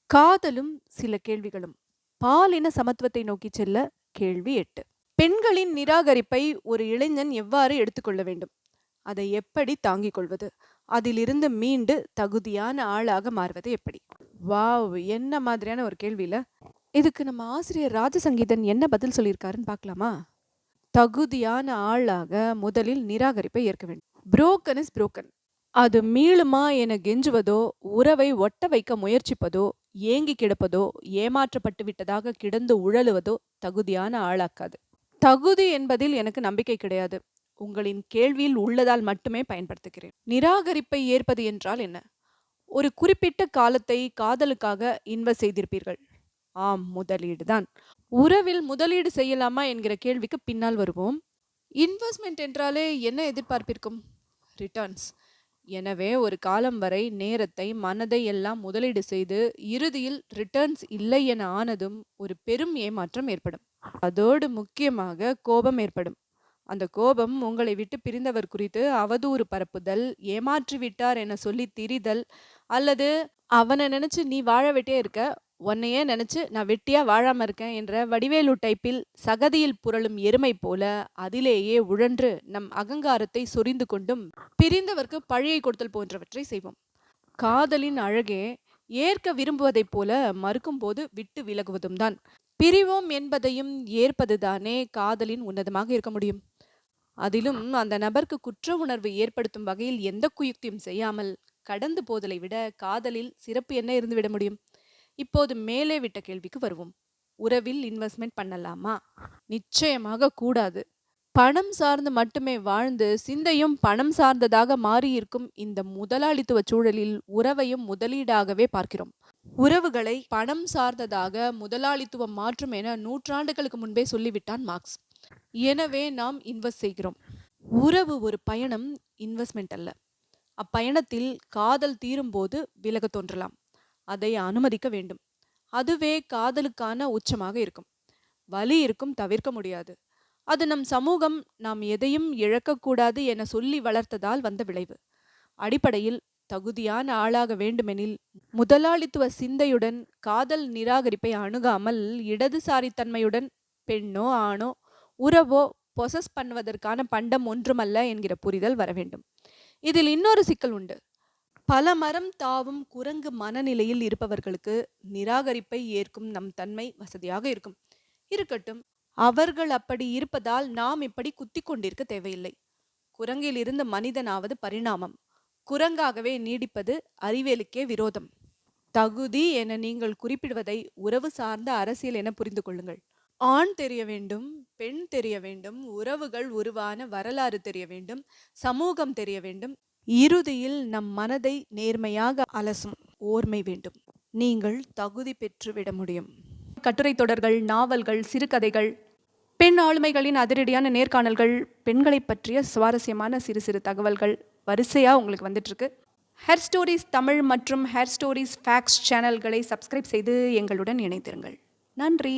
காதலும் சில கேள்விகளும். பாலின சமத்துவத்தை நோக்கிச் செல்ல கேள்வி 8. பெண்களின் நிராகரிப்பை ஒரு இளைஞன் எவ்வாறு எடுத்துக்கொள்ள வேண்டும்? அதை எப்படி தாங்கிக் கொள்வது? அதிலிருந்து மீண்டு தகுதியான ஆளாக மாறுவது எப்படி? வாவ்! என்ன மாதிரியான ஒரு கேள்வியில. இதுக்கு நம்ம ஆசிரியர் ராஜசங்கீதன் என்ன பதில் சொல்லியிருக்காருன்னு பார்க்கலாமா? தகுதியான ஆளாக முதலில் நிராகரிப்பை ஏற்க வேண்டும். Broken is broken. அது மீளுமா என கெஞ்சுவதோ, உறவை ஒட்ட வைக்க முயற்சிப்பதோ, ஏங்கி கிடப்பதோ, ஏமாற்றப்பட்டு விட்டதாக கிடந்து உழலுவதோ தகுதியான ஆளாக்காது. தகுதி என்பதில் எனக்கு நம்பிக்கை கிடையாது. உங்களின் கேள்வியில் உள்ளதால் மட்டுமே பயன்படுத்துகிறேன். நிராகரிப்பை ஏற்பது என்றால் என்ன? ஒரு குறிப்பிட்ட காலத்தை காதலுக்காக இன்வெஸ்ட் செய்திருப்பீர்கள். ஆம், முதலீடு தான். உறவில் முதலீடு செய்யலாமா என்கிற கேள்விக்கு பின்னால் வருவோம். இன்வெஸ்ட்மெண்ட் என்றாலே என்ன எதிர்பார்ப்பிருக்கும்? ரிட்டர்ன்ஸ். எனவே ஒரு காலம் வரை நேரத்தை, மனதை எல்லாம் முதலீடு செய்து இறுதியில் ரிட்டர்ன்ஸ் இல்லை என ஆனதும் ஒரு பெரும் ஏமாற்றம் ஏற்படும். அதோடு முக்கியமாக கோபம் ஏற்படும். அந்த கோபம் உங்களை விட்டு பிரிந்தவர் குறித்து அவதூறு பரப்புதல், ஏமாற்றி விட்டார் என சொல்லி திரிதல், அல்லது அவனை நினைச்சு நீ வாழ வெட்டியே இருக்க, உன்னையே நினைச்சு நான் வெட்டியா வாழாம இருக்கேன் என்ற வடிவேலு டைப்பில் சகதியில் புரளும் எருமை போல அதிலேயே உழன்று நம் அகங்காரத்தை சொரிந்து கொண்டும் பிரிந்தவர்க்கு பழியை கொடுத்தல் போன்றவற்றை செய்வோம். காதலின் அழகே ஏற்க விரும்புவதைப் போல மறுக்கும் போது விட்டு விலகுவதும் தான். பிரிவோம் என்பதையும் ஏற்பதுதானே காதலின் உன்னதமாக இருக்க முடியும். அதிலும் அந்த நபருக்கு குற்ற உணர்வு ஏற்படுத்தும் வகையில் எந்த குயுக்தியும் செய்யாமல் கடந்து போதலை விட காதலில் சிறப்பு என்ன இருந்துவிட முடியும்? இப்போது மேலே விட்ட கேள்விக்கு வருவோம். உறவில் இன்வெஸ்ட்மெண்ட் பண்ணலாமா? நிச்சயமாக கூடாது. பணம் சார்ந்து மட்டுமே வாழ்ந்து சிந்தையும் பணம் சார்ந்ததாக மாறியிருக்கும் இந்த முதலாளித்துவ சூழலில் உறவையும் முதலீடாகவே பார்க்கிறோம். உறவுகளை பணம் சார்ந்ததாக முதலாளித்துவம் மாற்றும் என நூற்றாண்டுகளுக்கு முன்பே சொல்லிவிட்டான் மார்க்ஸ். எனவே நாம் இன்வெஸ்ட் செய்கிறோம். உறவு ஒரு பயணம், இன்வெஸ்ட்மெண்ட் அல்ல. அப்பயணத்தில் காதல் தீரும்போது விலக தோன்றலாம். அதை அனுமதிக்க வேண்டும். அதுவே காதலுக்கான உச்சமாக இருக்கும். வலி இருக்கும், தவிர்க்க முடியாது. அது நம் சமூகம் நாம் எதையும் இழக்கக்கூடாது என சொல்லி வளர்த்ததால் வந்த விளைவு. அடிப்படையில் தகுதியான ஆளாக வேண்டுமெனில் முதலாளித்துவ சிந்தையுடன் காதல் நிராகரிப்பை அணுகாமல் இடதுசாரித்தன்மையுடன் பெண்ணோ ஆணோ உறவோ பொசஸ் பண்ணுவதற்கான பண்டம் ஒன்றுமல்ல என்கிற புரிதல் வர வேண்டும். இதில் இன்னொரு சிக்கல் உண்டு. பல மரம் தாவும் குரங்கு மனநிலையில் இருப்பவர்களுக்கு நிராகரிப்பை ஏற்கும் நம் தன்மை வசதியாக இருக்கும். இருக்கட்டும், அவர்கள் அப்படி இருப்பதால் நாம் இப்படி குத்தி கொண்டிருக்க தேவையில்லை. குரங்கில் இருந்து மனிதனாவது பரிணாமம். குரங்காகவே நீடிப்பது அறிவியலுக்கே விரோதம். தகுதி என நீங்கள் குறிப்பிடுவதை உறவு சார்ந்த அரசியல் என புரிந்து கொள்ளுங்கள். ஆண் தெரிய வேண்டும், பெண் தெரிய வேண்டும், உறவுகள் உருவான வரலாறு தெரிய வேண்டும், சமூகம் தெரிய வேண்டும். இறுதியில் நம் மனதை நேர்மையாக அலசும் ஓர்மை வேண்டும். நீங்கள் தகுதி பெற்றுவிட முடியும். கட்டுரை தொடர்கள், நாவல்கள், சிறுகதைகள், பெண் ஆளுமைகளின் அதிரடியான நேர்காணல்கள், பெண்களை பற்றிய சுவாரஸ்யமான சிறு சிறு தகவல்கள் வரிசையாக உங்களுக்கு வந்துட்டுருக்கு. ஹேர் ஸ்டோரிஸ் தமிழ் மற்றும் ஹேர் ஸ்டோரிஸ் ஃபேக்ட்ஸ் சேனல்களை சப்ஸ்கிரைப் செய்து எங்களுடன் இணைத்திருங்கள். நன்றி.